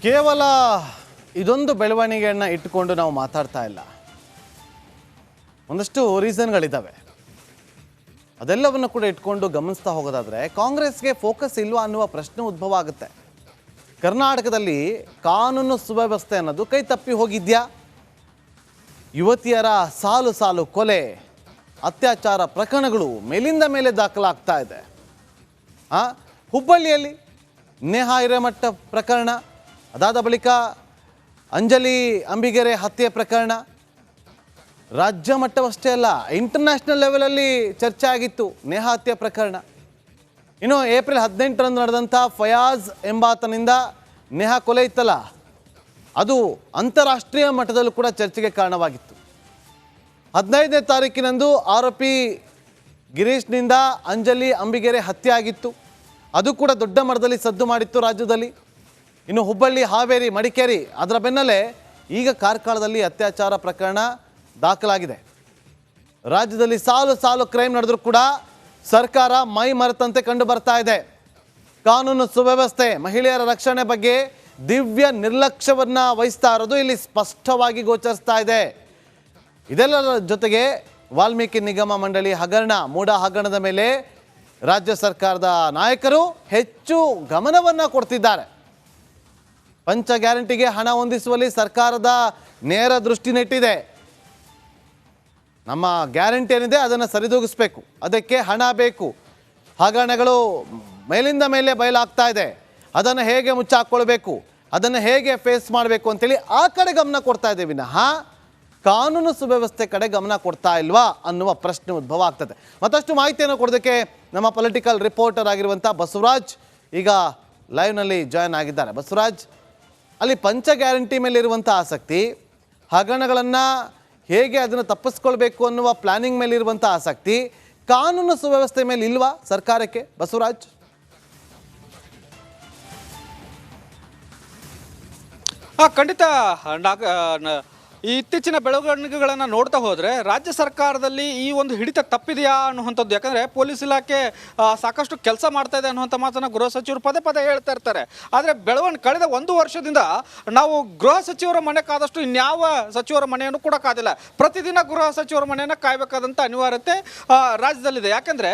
ಕೇವಲ ಇದೊಂದು ಬೆಳವಣಿಗೆಯನ್ನು ಇಟ್ಟುಕೊಂಡು ನಾವು ಮಾತಾಡ್ತಾ ಇಲ್ಲ. ಒಂದಷ್ಟು ರೀಸನ್ಗಳಿದ್ದಾವೆ. ಅದೆಲ್ಲವನ್ನು ಕೂಡ ಇಟ್ಕೊಂಡು ಗಮನಿಸ್ತಾ ಹೋಗೋದಾದರೆ ಕಾಂಗ್ರೆಸ್ಗೆ ಫೋಕಸ್ ಇಲ್ವಾ ಅನ್ನುವ ಪ್ರಶ್ನೆ ಉದ್ಭವ ಆಗುತ್ತೆ. ಕರ್ನಾಟಕದಲ್ಲಿ ಕಾನೂನು ಸುವ್ಯವಸ್ಥೆ ಅನ್ನೋದು ಕೈ ತಪ್ಪಿ ಹೋಗಿದ್ಯಾ? ಯುವತಿಯರ ಸಾಲು ಸಾಲು ಕೊಲೆ, ಅತ್ಯಾಚಾರ ಪ್ರಕರಣಗಳು ಮೇಲಿಂದ ಮೇಲೆ ದಾಖಲಾಗ್ತಾ ಇದೆ. ಹುಬ್ಬಳ್ಳಿಯಲ್ಲಿ ನೇಹಾ ಹಿರೇಮಠ ಪ್ರಕರಣ, ಅದಾದ ಬಳಿಕ ಅಂಜಲಿ ಅಂಬಿಗೆರೆ ಹತ್ಯೆ ಪ್ರಕರಣ ರಾಜ್ಯ ಮಟ್ಟವಷ್ಟೇ ಅಲ್ಲ, ಇಂಟರ್ನ್ಯಾಷನಲ್ ಲೆವೆಲಲ್ಲಿ ಚರ್ಚೆ ಆಗಿತ್ತು ನೇಹಾ ಹತ್ಯೆ ಪ್ರಕರಣ. ಇನ್ನು ಏಪ್ರಿಲ್ 18ರಂದು ನಡೆದಂಥ ಫಯಾಜ್ ಎಂಬಾತನಿಂದ ನೇಹಾ ಕೊಲೆ ಇತ್ತಲ್ಲ, ಅದು ಅಂತಾರಾಷ್ಟ್ರೀಯ ಮಟ್ಟದಲ್ಲೂ ಕೂಡ ಚರ್ಚೆಗೆ ಕಾರಣವಾಗಿತ್ತು. 15ನೇ ತಾರೀಕಿನಂದು ಆರೋಪಿ ಗಿರೀಶ್ನಿಂದ ಅಂಜಲಿ ಅಂಬಿಗೆರೆ ಹತ್ಯೆ ಆಗಿತ್ತು. ಅದು ಕೂಡ ದೊಡ್ಡ ಮಟ್ಟದಲ್ಲಿ ಸದ್ದು ಮಾಡಿತ್ತು ರಾಜ್ಯದಲ್ಲಿ. ಇನ್ನು ಹುಬ್ಬಳ್ಳಿ, ಹಾವೇರಿ, ಮಡಿಕೇರಿ ಅದರ ಬೆನ್ನಲ್ಲೇ ಈಗ ಕಾರ್ಕಳದಲ್ಲಿ ಅತ್ಯಾಚಾರ ಪ್ರಕರಣ ದಾಖಲಾಗಿದೆ. ರಾಜ್ಯದಲ್ಲಿ ಸಾಲು ಸಾಲು ಕ್ರೈಮ್ ನಡೆದರೂ ಕೂಡ ಸರ್ಕಾರ ಮೈ ಮರೆತಂತೆ ಕಂಡು ಬರ್ತಾ ಇದೆ. ಕಾನೂನು ಸುವ್ಯವಸ್ಥೆ, ಮಹಿಳೆಯರ ರಕ್ಷಣೆ ಬಗ್ಗೆ ದಿವ್ಯ ನಿರ್ಲಕ್ಷ್ಯವನ್ನು ವಹಿಸ್ತಾ ಇರೋದು ಇಲ್ಲಿ ಸ್ಪಷ್ಟವಾಗಿ ಗೋಚರಿಸ್ತಾ ಇದೆ. ಇದೆಲ್ಲರ ಜೊತೆಗೆ ವಾಲ್ಮೀಕಿ ನಿಗಮ ಮಂಡಳಿ ಹಗರಣ, ಮೂಡ ಹಗರಣದ ಮೇಲೆ ರಾಜ್ಯ ಸರ್ಕಾರದ ನಾಯಕರು ಹೆಚ್ಚು ಗಮನವನ್ನು ಕೊಡ್ತಿದ್ದಾರೆ. ಪಂಚ ಗ್ಯಾರಂಟಿಗೆ ಹಣ ಹೊಂದಿಸುವಲ್ಲಿ ಸರ್ಕಾರದ ನೇರ ದೃಷ್ಟಿ ನೆಟ್ಟಿದೆ. ನಮ್ಮ ಗ್ಯಾರಂಟಿ ಏನಿದೆ ಅದನ್ನು ಸರಿದೂಗಿಸ್ಬೇಕು, ಅದಕ್ಕೆ ಹಣ ಬೇಕು. ಹಗರಣಗಳು ಮೇಲಿಂದ ಮೇಲೆ ಬಯಲಾಗ್ತಾ ಇದೆ, ಅದನ್ನು ಹೇಗೆ ಮುಚ್ಚಾಕ್ಕೊಳ್ಬೇಕು, ಅದನ್ನು ಹೇಗೆ ಫೇಸ್ ಮಾಡಬೇಕು ಅಂತೇಳಿ ಆ ಕಡೆ ಗಮನ ಕೊಡ್ತಾ ಇದೆ ವಿನಃ ಕಾನೂನು ಸುವ್ಯವಸ್ಥೆ ಕಡೆ ಗಮನ ಕೊಡ್ತಾ ಇಲ್ವಾ ಅನ್ನುವ ಪ್ರಶ್ನೆ ಉದ್ಭವ ಆಗ್ತದೆ. ಮತ್ತಷ್ಟು ಮಾಹಿತಿಯನ್ನು ಕೊಡೋದಕ್ಕೆ ನಮ್ಮ ಪೊಲಿಟಿಕಲ್ ರಿಪೋರ್ಟರ್ ಆಗಿರುವಂಥ ಬಸವರಾಜ್ ಈಗ ಲೈವ್ನಲ್ಲಿ ಜಾಯ್ನ್ ಆಗಿದ್ದಾರೆ. ಬಸವರಾಜ್, ಅಲ್ಲಿ ಪಂಚ ಗ್ಯಾರಂಟಿ ಮೇಲಿರುವಂಥ ಆಸಕ್ತಿ, ಹಗರಣಗಳನ್ನು ಹೇಗೆ ಅದನ್ನು ತಪ್ಪಿಸ್ಕೊಳ್ಬೇಕು ಅನ್ನುವ ಪ್ಲಾನಿಂಗ್ ಮೇಲಿರುವಂಥ ಆಸಕ್ತಿ, ಕಾನೂನು ಸುವ್ಯವಸ್ಥೆ ಮೇಲೆ ಇಲ್ವಾ ಸರ್ಕಾರಕ್ಕೆ? ಬಸವರಾಜ್, ಖಂಡಿತ. ಈ ಇತ್ತೀಚಿನ ಬೆಳವಣಿಗೆಗಳನ್ನು ನೋಡ್ತಾ ಹೋದರೆ ರಾಜ್ಯ ಸರ್ಕಾರದಲ್ಲಿ ಈ ಒಂದು ಹಿಡಿತ ತಪ್ಪಿದೆಯಾ ಅನ್ನುವಂಥದ್ದು. ಯಾಕಂದರೆ ಪೊಲೀಸ್ ಇಲಾಖೆ ಸಾಕಷ್ಟು ಕೆಲಸ ಮಾಡ್ತಾ ಇದೆ ಅನ್ನುವಂಥ ಮಾತನ್ನು ಗೃಹ ಸಚಿವರು ಪದೇ ಪದೇ ಹೇಳ್ತಾ ಇರ್ತಾರೆ. ಆದರೆ ಕಳೆದ 1 ವರ್ಷದಿಂದ ನಾವು ಗೃಹ ಸಚಿವರ ಮನೆ ಕಾದಷ್ಟು ಇನ್ಯಾವ ಸಚಿವರ ಮನೆಯನ್ನು ಕೂಡ ಕಾದಿಲ್ಲ. ಪ್ರತಿದಿನ ಗೃಹ ಸಚಿವರ ಮನೆಯನ್ನು ಕಾಯಬೇಕಾದಂಥ ಅನಿವಾರ್ಯತೆ ರಾಜ್ಯದಲ್ಲಿದೆ. ಯಾಕೆಂದರೆ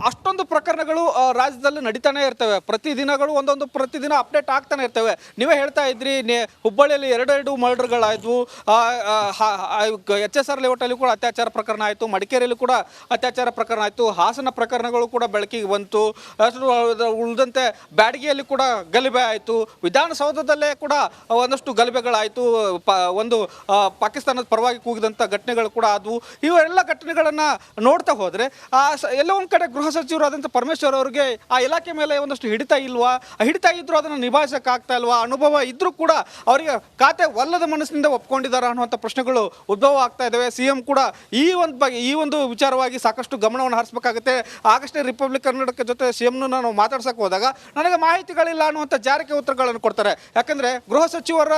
ಅಷ್ಟೊಂದು ಪ್ರಕರಣಗಳು ರಾಜ್ಯದಲ್ಲಿ ನಡೀತಾನೆ ಇರ್ತವೆ. ಪ್ರತಿದಿನ ಅಪ್ಡೇಟ್ ಆಗ್ತಾನೆ ಇರ್ತವೆ. ನೀವೇ ಹೇಳ್ತಾ ಇದ್ರಿ, ಹುಬ್ಬಳ್ಳಿಯಲ್ಲಿ 2 ಮರ್ಡರ್ಗಳಾಯಿತು, HSR ಲೇಔಟಲ್ಲಿ ಕೂಡ ಅತ್ಯಾಚಾರ ಪ್ರಕರಣ ಆಯಿತು, ಮಡಿಕೇರಿಯಲ್ಲಿ ಕೂಡ ಅತ್ಯಾಚಾರ ಪ್ರಕರಣ ಆಯಿತು, ಹಾಸನ ಪ್ರಕರಣಗಳು ಕೂಡ ಬೆಳಕಿಗೆ ಬಂತು. ಉಳಿದಂತೆ ಬ್ಯಾಡಗಿಯಲ್ಲಿ ಕೂಡ ಗಲಭೆ ಆಯಿತು, ವಿಧಾನಸೌಧದಲ್ಲೇ ಕೂಡ ಒಂದಷ್ಟು ಗಲಭೆಗಳಾಯಿತು, ಒಂದು ಪಾಕಿಸ್ತಾನದ ಪರವಾಗಿ ಕೂಗಿದಂಥ ಘಟನೆಗಳು ಕೂಡ ಆದವು. ಇವೆಲ್ಲ ಘಟನೆಗಳನ್ನು ನೋಡ್ತಾ ಹೋದರೆ ಎಲ್ಲ ಒಂದು ಕಡೆ ಗೃಹ ಸಚಿವರಾದಂಥ ಪರಮೇಶ್ವರ್ ಅವರಿಗೆ ಆ ಇಲಾಖೆ ಮೇಲೆ ಒಂದಷ್ಟು ಹಿಡಿತ ಇಲ್ವಾ? ಹಿಡಿತ ಇದ್ದರೂ ಅದನ್ನು ನಿಭಾಯಿಸೋಕ್ಕಾಗ್ತಾ ಇಲ್ವಾ? ಅನುಭವ ಇದ್ದರೂ ಕೂಡ ಅವರಿಗೆ ಖಾತೆ ಒಲ್ಲದ ಮನಸ್ಸಿನಿಂದ ಒಪ್ಕೊಂಡಿದ್ದಾರೆ ಅನ್ನುವಂಥ ಪ್ರಶ್ನೆಗಳು ಉದ್ಭವ ಆಗ್ತಾ ಇದ್ದಾವೆ. ಸಿಎಂ ಕೂಡ ಈ ಒಂದು ವಿಚಾರವಾಗಿ ಸಾಕಷ್ಟು ಗಮನವನ್ನು ಹರಿಸಬೇಕಾಗುತ್ತೆ. ಆಗಷ್ಟೇ ರಿಪಬ್ಲಿಕ್ ಕರ್ನಾಟಕ ಜೊತೆ ಸಿಎಂನ ನಾವು ಮಾತಾಡ್ಸಕ್ಕೆ ಹೋದಾಗ ನನಗೆ ಮಾಹಿತಿಗಳಿಲ್ಲ ಅನ್ನುವಂಥ ಜಾರಕ್ಕೆ ಉತ್ತರಗಳನ್ನು ಕೊಡ್ತಾರೆ. ಯಾಕಂದರೆ ಗೃಹ ಸಚಿವರ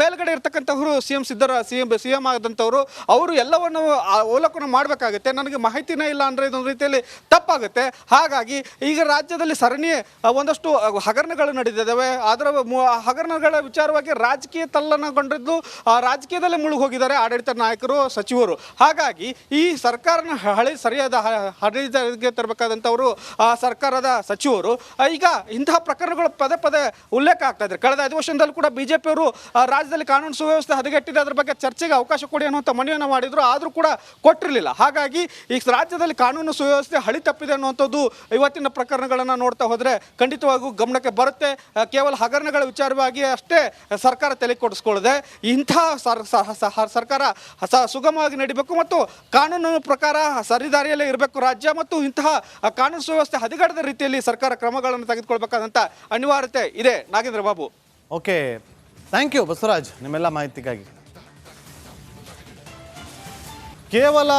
ಮೇಲ್ಗಡೆ ಇರ್ತಕ್ಕಂಥವರು ಸಿಎಂ ಆದಂಥವರು, ಅವರು ಎಲ್ಲವನ್ನು ಅವಲೋಕನ ಮಾಡಬೇಕಾಗುತ್ತೆ. ನನಗೆ ಮಾಹಿತಿನೇ ಇಲ್ಲ ಅಂದರೆ ಇದೊಂದು ರೀತಿಯಲ್ಲಿ ತಪ್ಪಾಗುತ್ತೆ. ಹಾಗಾಗಿ ಈಗ ರಾಜ್ಯದಲ್ಲಿ ಸರಣಿ ಒಂದಷ್ಟು ಹಗರಣಗಳು ನಡೆದಿದ್ದಾವೆ. ಅದರ ಹಗರಣಗಳ ವಿಚಾರವಾಗಿ ರಾಜಕೀಯ ತಲ್ಲಣಗೊಂಡಿದ್ದು, ರಾಜಕೀಯದಲ್ಲೇ ಮುಳುಗಿ ಹೋಗಿದ್ದಾರೆ ಆಡಳಿತ ನಾಯಕರು, ಸಚಿವರು. ಹಾಗಾಗಿ ಈ ಸರ್ಕಾರನ ಸರಿಯಾದ ಹಳಿಗೆ ತರಬೇಕಾದಂಥವರು ಸರ್ಕಾರದ ಸಚಿವರು ಈಗ ಇಂತಹ ಪ್ರಕರಣಗಳು ಪದೇ ಪದೇ ಉಲ್ಲೇಖ ಆಗ್ತಾ ಇದ್ದಾರೆ. ಕಳೆದ 5 ವರ್ಷದಲ್ಲಿ ಕೂಡ ಬಿಜೆಪಿಯವರು ರಾಜ್ಯದಲ್ಲಿ ಕಾನೂನು ಸುವ್ಯವಸ್ಥೆ ಹದಗೆಟ್ಟಿದೆ, ಅದರ ಬಗ್ಗೆ ಚರ್ಚೆಗೆ ಅವಕಾಶ ಕೊಡಿ ಅನ್ನುವಂಥ ಮನವಿಯನ್ನು ಮಾಡಿದ್ರು, ಆದರೂ ಕೂಡ ಕೊಟ್ಟಿರಲಿಲ್ಲ. ಹಾಗಾಗಿ ಈ ರಾಜ್ಯದಲ್ಲಿ ಕಾನೂನು ಸುವ್ಯವಸ್ಥೆ ಹಳಿ ತಪ್ಪಿದೆ ಅನ್ನುವಂಥದ್ದು ಇವತ್ತಿನ ಪ್ರಕರಣಗಳನ್ನು ನೋಡ್ತಾ ಹೋದರೆ ಖಂಡಿತವಾಗೂ ಗಮನಕ್ಕೆ ಬರುತ್ತೆ. ಕೇವಲ ಹಗರಣಗಳ ವಿಚಾರವಾಗಿ ಅಷ್ಟೇ ಸರ್ಕಾರ ತಲೆ ಕೊಡಿಸ್ಕೊಳ್ಳದೆ ಇಂಥ ಸರ್ಕಾರ ಸುಗಮವಾಗಿ ನಡಿಬೇಕು ಮತ್ತು ಕಾನೂನು ಪ್ರಕಾರ ಸರಿದಾರಿಯಲ್ಲೇ ಇರಬೇಕು ರಾಜ್ಯ, ಮತ್ತು ಇಂತಹ ಕಾನೂನು ಸುವ್ಯವಸ್ಥೆ ಹದಗೆಡದ ರೀತಿಯಲ್ಲಿ ಸರ್ಕಾರ ಕ್ರಮಗಳನ್ನು ತೆಗೆದುಕೊಳ್ಬೇಕಾದಂಥ ಅನಿವಾರ್ಯತೆ ಇದೆ. Nagendra Babu. Okay, thank you Basavaraj ನಿಮ್ಮೆಲ್ಲ ಮಾಹಿತಿಗಾಗಿ. ಕೇವಲ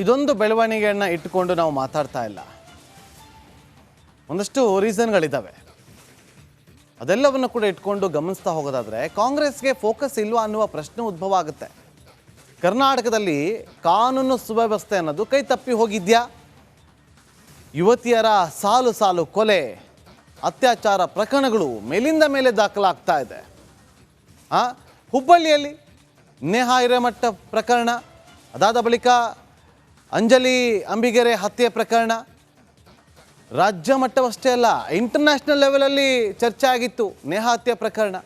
ಇದೊಂದು ಬೆಳವಣಿಗೆಯನ್ನು ಇಟ್ಟುಕೊಂಡು ನಾವು ಮಾತಾಡ್ತಾ ಇಲ್ಲ. ಒಂದಷ್ಟು ರೀಸನ್ಗಳಿದ್ದಾವೆ. ಅದೆಲ್ಲವನ್ನು ಕೂಡ ಇಟ್ಕೊಂಡು ಗಮನಿಸ್ತಾ ಹೋಗೋದಾದರೆ ಕಾಂಗ್ರೆಸ್ಗೆ ಫೋಕಸ್ ಇಲ್ವಾ ಅನ್ನುವ ಪ್ರಶ್ನೆ ಉದ್ಭವ ಆಗುತ್ತೆ. ಕರ್ನಾಟಕದಲ್ಲಿ ಕಾನೂನು ಸುವ್ಯವಸ್ಥೆ ಅನ್ನೋದು ಕೈ ತಪ್ಪಿ ಹೋಗಿದ್ಯಾ? ಯುವತಿಯರ ಸಾಲು ಸಾಲು ಕೊಲೆ, ಅತ್ಯಾಚಾರ ಪ್ರಕರಣಗಳು ಮೇಲಿಂದ ಮೇಲೆ ದಾಖಲಾಗ್ತಾ ಇದೆ. ಹುಬ್ಬಳ್ಳಿಯಲ್ಲಿ ನೇಹಾ ಹಿರೇಮಠ ಪ್ರಕರಣ, ಅದಾದ ಬಳಿಕ ಅಂಜಲಿ ಅಂಬಿಗೆರೆ ಹತ್ಯೆ ಪ್ರಕರಣ ರಾಜ್ಯ ಮಟ್ಟವಷ್ಟೇ ಅಲ್ಲ ಇಂಟರ್ನ್ಯಾಷನಲ್ ಲೆವೆಲಲ್ಲಿ ಚರ್ಚೆ ಆಗಿತ್ತು ನೇಹಾ ಹತ್ಯೆ ಪ್ರಕರಣ.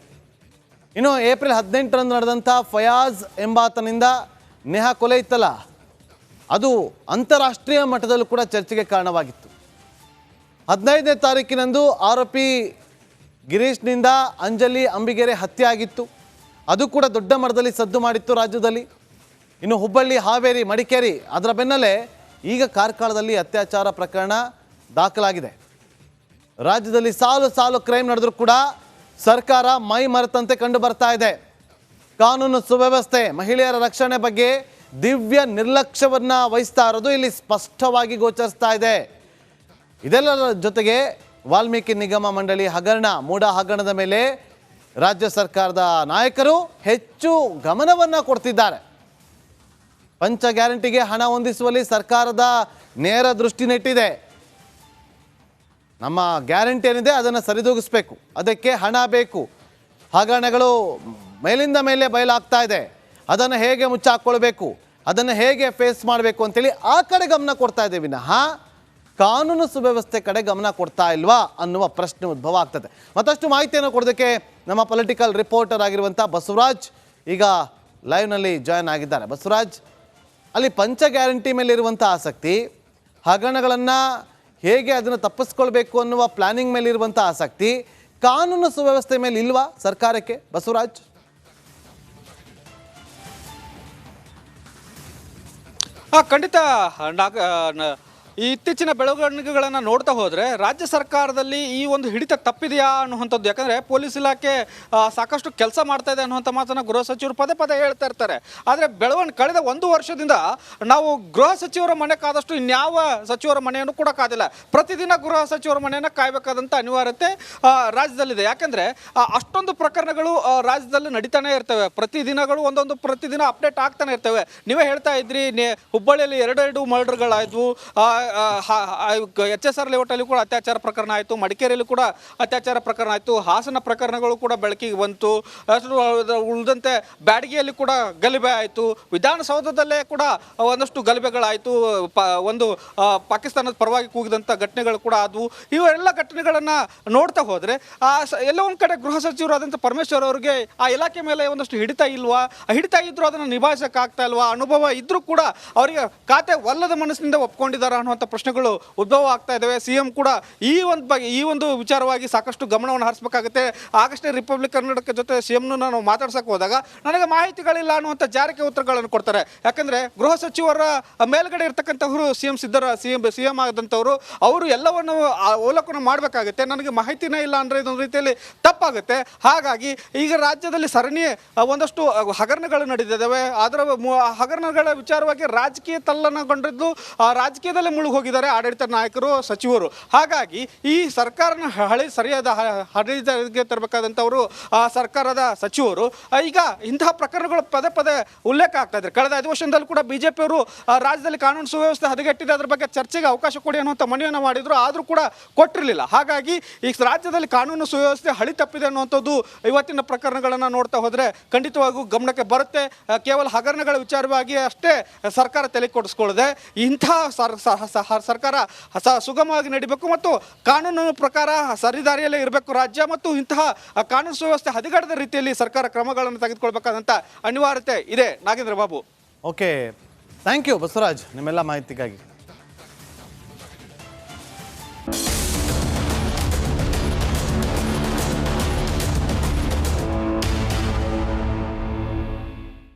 ಇನ್ನು ಏಪ್ರಿಲ್ 18ರಂದು ನಡೆದಂಥ ಫಯಾಜ್ ಎಂಬಾತನಿಂದ ನೇಹಾ ಕೊಲೆ ಇತ್ತಲ್ಲ, ಅದು ಅಂತಾರಾಷ್ಟ್ರೀಯ ಮಟ್ಟದಲ್ಲೂ ಕೂಡ ಚರ್ಚೆಗೆ ಕಾರಣವಾಗಿತ್ತು. 15ನೇ ತಾರೀಕಿನಂದು ಆರೋಪಿ ಗಿರೀಶ್ನಿಂದ ಅಂಜಲಿ ಅಂಬಿಗೆರೆ ಹತ್ಯೆ ಆಗಿತ್ತು. ಅದು ಕೂಡ ದೊಡ್ಡ ಮಟ್ಟದಲ್ಲಿ ಸದ್ದು ಮಾಡಿತ್ತು ರಾಜ್ಯದಲ್ಲಿ. ಇನ್ನು ಹುಬ್ಬಳ್ಳಿ, ಹಾವೇರಿ, ಮಡಿಕೇರಿ ಅದರ ಬೆನ್ನಲ್ಲೇ ಈಗ ಕಾರ್ಕಳದಲ್ಲಿ ಅತ್ಯಾಚಾರ ಪ್ರಕರಣ ದಾಖಲಾಗಿದೆ. ರಾಜ್ಯದಲ್ಲಿ ಸಾಲು ಸಾಲು ಕ್ರೈಮ್ ನಡೆದರೂ ಕೂಡ ಸರ್ಕಾರ ಮೈ ಮರೆತಂತೆ ಕಂಡು ಬರ್ತಾ ಇದೆ. ಕಾನೂನು ಸುವ್ಯವಸ್ಥೆ, ಮಹಿಳೆಯರ ರಕ್ಷಣೆ ಬಗ್ಗೆ ದಿವ್ಯ ನಿರ್ಲಕ್ಷ್ಯವನ್ನ ವಹಿಸ್ತಾ ಇರೋದು ಇಲ್ಲಿ ಸ್ಪಷ್ಟವಾಗಿ ಗೋಚರಿಸ್ತಾ ಇದೆ. ಇದೆಲ್ಲರ ಜೊತೆಗೆ ವಾಲ್ಮೀಕಿ ನಿಗಮ ಮಂಡಳಿ ಹಗರಣ, ಮೂಡ ಹಗರಣದ ಮೇಲೆ ರಾಜ್ಯ ಸರ್ಕಾರದ ನಾಯಕರು ಹೆಚ್ಚು ಗಮನವನ್ನು ಕೊಡ್ತಿದ್ದಾರೆ. ಪಂಚ ಗ್ಯಾರಂಟಿಗೆ ಹಣ ಹೊಂದಿಸುವಲ್ಲಿ ಸರ್ಕಾರದ ನೇರ ದೃಷ್ಟಿ ನೆಟ್ಟಿದೆ. ನಮ್ಮ ಗ್ಯಾರಂಟಿ ಏನಿದೆ ಅದನ್ನು ಸರಿದೂಗಿಸ್ಬೇಕು, ಅದಕ್ಕೆ ಹಣ ಬೇಕು. ಹಗರಣಗಳು ಮೇಲಿಂದ ಮೇಲೆ ಬಯಲಾಗ್ತಾ ಇದೆ, ಅದನ್ನು ಹೇಗೆ ಮುಚ್ಚಾಕ್ಕೊಳ್ಬೇಕು, ಅದನ್ನು ಹೇಗೆ ಫೇಸ್ ಮಾಡಬೇಕು ಅಂತೇಳಿ ಆ ಕಡೆ ಗಮನ ಕೊಡ್ತಾ ಇದೆ ವಿನಃ ಕಾನೂನು ಸುವ್ಯವಸ್ಥೆ ಕಡೆ ಗಮನ ಕೊಡ್ತಾ ಇಲ್ವಾ ಅನ್ನುವ ಪ್ರಶ್ನೆ ಉದ್ಭವ ಆಗ್ತದೆ. ಮತ್ತಷ್ಟು ಮಾಹಿತಿಯನ್ನು ಕೊಡೋದಕ್ಕೆ ನಮ್ಮ ಪೊಲಿಟಿಕಲ್ ರಿಪೋರ್ಟರ್ ಆಗಿರುವಂಥ ಬಸವರಾಜ್ ಈಗ ಲೈವ್ನಲ್ಲಿ ಜಾಯ್ನ್ ಆಗಿದ್ದಾರೆ. ಬಸವರಾಜ್, ಅಲ್ಲಿ ಪಂಚ ಗ್ಯಾರಂಟಿ ಮೇಲೆ ಇರುವಂಥ ಆಸಕ್ತಿ, ಹಗರಣಗಳನ್ನು ಹೇಗೆ ಅದನ್ನು ತಪ್ಪಿಸ್ಕೊಳ್ಬೇಕು ಅನ್ನುವ ಪ್ಲಾನಿಂಗ್ ಮೇಲೆ ಇರುವಂಥ ಆಸಕ್ತಿ, ಕಾನೂನು ಸುವ್ಯವಸ್ಥೆ ಮೇಲೆ ಇಲ್ವಾ ಸರ್ಕಾರಕ್ಕೆ ಬಸವರಾಜ್? ಖಂಡಿತ ಈ ಇತ್ತೀಚಿನ ಬೆಳವಣಿಗೆಗಳನ್ನು ನೋಡ್ತಾ ಹೋದರೆ ರಾಜ್ಯ ಸರ್ಕಾರದಲ್ಲಿ ಈ ಒಂದು ಹಿಡಿತ ತಪ್ಪಿದೆಯಾ ಅನ್ನುವಂಥದ್ದು. ಯಾಕಂದರೆ ಪೊಲೀಸ್ ಇಲಾಖೆ ಸಾಕಷ್ಟು ಕೆಲಸ ಮಾಡ್ತಾ ಇದೆ ಅನ್ನುವಂಥ ಮಾತನ್ನು ಗೃಹ ಸಚಿವರು ಪದೇ ಪದೇ ಹೇಳ್ತಾ ಇರ್ತಾರೆ. ಆದರೆ ಕಳೆದ 1 ವರ್ಷದಿಂದ ನಾವು ಗೃಹ ಸಚಿವರ ಮನೆ ಕಾದಷ್ಟು ಇನ್ಯಾವ ಸಚಿವರ ಮನೆಯನ್ನು ಕೂಡ ಕಾದಿಲ್ಲ. ಪ್ರತಿದಿನ ಗೃಹ ಸಚಿವರ ಮನೆಯನ್ನು ಕಾಯಬೇಕಾದಂಥ ಅನಿವಾರ್ಯತೆ ರಾಜ್ಯದಲ್ಲಿದೆ. ಯಾಕೆಂದರೆ ಅಷ್ಟೊಂದು ಪ್ರಕರಣಗಳು ರಾಜ್ಯದಲ್ಲಿ ನಡೀತಾನೆ ಇರ್ತವೆ. ಪ್ರತಿದಿನ ಅಪ್ಡೇಟ್ ಆಗ್ತಾನೆ ಇರ್ತವೆ. ನೀವೇ ಹೇಳ್ತಾ ಇದ್ರಿ, ಹುಬ್ಬಳ್ಳಿಯಲ್ಲಿ 2 ಮರ್ಡರ್ಗಳಾಯಿತು, HSR ಲೇಔಟಲ್ಲಿ ಕೂಡ ಅತ್ಯಾಚಾರ ಪ್ರಕರಣ ಆಯಿತು, ಮಡಿಕೇರಿಯಲ್ಲಿ ಕೂಡ ಅತ್ಯಾಚಾರ ಪ್ರಕರಣ ಆಯಿತು, ಹಾಸನ ಪ್ರಕರಣಗಳು ಕೂಡ ಬೆಳಕಿಗೆ ಬಂತು, ಉಳಿದಂತೆ ಬ್ಯಾಡಗಿಯಲ್ಲಿ ಕೂಡ ಗಲಭೆ ಆಯಿತು, ವಿಧಾನಸೌಧದಲ್ಲೇ ಕೂಡ ಒಂದಷ್ಟು ಗಲಭೆಗಳಾಯಿತು, ಪಾಕಿಸ್ತಾನದ ಪರವಾಗಿ ಕೂಗಿದಂಥ ಘಟನೆಗಳು ಕೂಡ ಆದವು. ಇವೆಲ್ಲ ಘಟನೆಗಳನ್ನು ನೋಡ್ತಾ ಹೋದರೆ ಎಲ್ಲ ಒಂದು ಕಡೆ ಗೃಹ ಸಚಿವರಾದಂಥ ಪರಮೇಶ್ವರ್ ಅವರಿಗೆ ಆ ಇಲಾಖೆ ಮೇಲೆ ಒಂದಷ್ಟು ಹಿಡಿತ ಇಲ್ವಾ, ಹಿಡಿತ ಇದ್ರೂ ಅದನ್ನು ನಿಭಾಯಿಸೋಕ್ಕಾಗ್ತಾ ಇಲ್ವಾ, ಅನುಭವ ಇದ್ರೂ ಕೂಡ ಅವರಿಗೆ ಖಾತೆ ಒಲ್ಲದ ಮನಸ್ಸಿನಿಂದ ಒಪ್ಕೊಂಡಿದ್ದಾರೆ ಅನ್ನುವಂಥ ಪ್ರಶ್ನೆಗಳು ಉದ್ಭವ ಆಗ್ತಾ ಇದ್ದಾವೆ. ಸಿಎಂ ಕೂಡ ಈ ಒಂದು ವಿಚಾರವಾಗಿ ಸಾಕಷ್ಟು ಗಮನವನ್ನು ಹರಿಸಬೇಕಾಗುತ್ತೆ. ಆಗಷ್ಟೇ ರಿಪಬ್ಲಿಕ್ ಕನ್ನಡಕ ಜೊತೆ ಸಿಎಂನ ನಾವು ಮಾತಾಡ್ಸಕ್ಕೆ ಹೋದಾಗ ನನಗೆ ಮಾಹಿತಿಗಳಿಲ್ಲ ಅನ್ನುವಂಥ ಜಾರಿಕೆ ಉತ್ತರಗಳನ್ನು ಕೊಡ್ತಾರೆ. ಯಾಕಂದರೆ ಗೃಹ ಸಚಿವರ ಮೇಲ್ಗಡೆ ಇರ್ತಕ್ಕಂಥವರು ಸಿಎಂ ಆದಂಥವರು, ಅವರು ಎಲ್ಲವನ್ನು ಅವಲೋಕನ ಮಾಡಬೇಕಾಗುತ್ತೆ. ನನಗೆ ಮಾಹಿತಿನೇ ಇಲ್ಲ ಅಂದರೆ ಇದೊಂದು ರೀತಿಯಲ್ಲಿ ತಪ್ಪಾಗುತ್ತೆ. ಹಾಗಾಗಿ ಈಗ ರಾಜ್ಯದಲ್ಲಿ ಸರಣಿ ಒಂದಷ್ಟು ಹಗರಣಗಳು ನಡೆದಿದ್ದಾವೆ. ಅದರ ಹಗರಣಗಳ ವಿಚಾರವಾಗಿ ರಾಜಕೀಯ ತಲ್ಲಣಗೊಂಡಿದ್ದು, ರಾಜಕೀಯದಲ್ಲೇ ಮುಳುಗಿ ಹೋಗಿದ್ದಾರೆ ಆಡಳಿತ ನಾಯಕರು, ಸಚಿವರು. ಹಾಗಾಗಿ ಈ ಸರ್ಕಾರನ ಸರಿಯಾದ ಹಳಿಗೆ ತರಬೇಕಾದಂಥವರು ಸರ್ಕಾರದ ಸಚಿವರು ಈಗ ಇಂತಹ ಪ್ರಕರಣಗಳು ಪದೇ ಪದೇ ಉಲ್ಲೇಖ ಆಗ್ತಾ ಇದ್ದಾರೆ. ಕಳೆದ 5 ವರ್ಷದಲ್ಲಿ ಕೂಡ ಬಿಜೆಪಿಯವರು ರಾಜ್ಯದಲ್ಲಿ ಕಾನೂನು ಸುವ್ಯವಸ್ಥೆ ಹದಗೆಟ್ಟಿದೆ, ಅದರ ಬಗ್ಗೆ ಚರ್ಚೆಗೆ ಅವಕಾಶ ಕೊಡಿ ಅನ್ನುವಂಥ ಮನವಿಯನ್ನು ಮಾಡಿದ್ರು, ಆದರೂ ಕೂಡ ಕೊಟ್ಟಿರಲಿಲ್ಲ. ಹಾಗಾಗಿ ಈ ರಾಜ್ಯದಲ್ಲಿ ಕಾನೂನು ಸುವ್ಯವಸ್ಥೆ ಹಳಿ ತಪ್ಪಿದೆ ಅನ್ನುವಂಥದ್ದು ಇವತ್ತಿನ ಪ್ರಕರಣಗಳನ್ನು ನೋಡ್ತಾ ಹೋದರೆ ಖಂಡಿತವಾಗೂ ಗಮನಕ್ಕೆ ಬರುತ್ತೆ. ಕೇವಲ ಹಗರಣಗಳ ವಿಚಾರವಾಗಿ ಅಷ್ಟೇ ಸರ್ಕಾರ ತಲೆ ಕೊಡಿಸ್ಕೊಳ್ಳದೆ ಇಂಥ ಸರ್ಕಾರ ಸುಗಮವಾಗಿ ನಡಿಬೇಕು ಮತ್ತು ಕಾನೂನು ಪ್ರಕಾರ ಸರಿದಾರಿಯಲ್ಲೇ ಇರಬೇಕು ರಾಜ್ಯ, ಮತ್ತು ಇಂತಹ ಕಾನೂನು ಸುವ್ಯವಸ್ಥೆ ಹದಗೆಡದ ರೀತಿಯಲ್ಲಿ ಸರ್ಕಾರ ಕ್ರಮಗಳನ್ನು ತೆಗೆದುಕೊಳ್ಬೇಕಾದಂಥ ಅನಿವಾರ್ಯತೆ ಇದೆ. Nagendra Babu. Okay, thank you Basavaraj ನಿಮ್ಮೆಲ್ಲ ಮಾಹಿತಿಗಾಗಿ.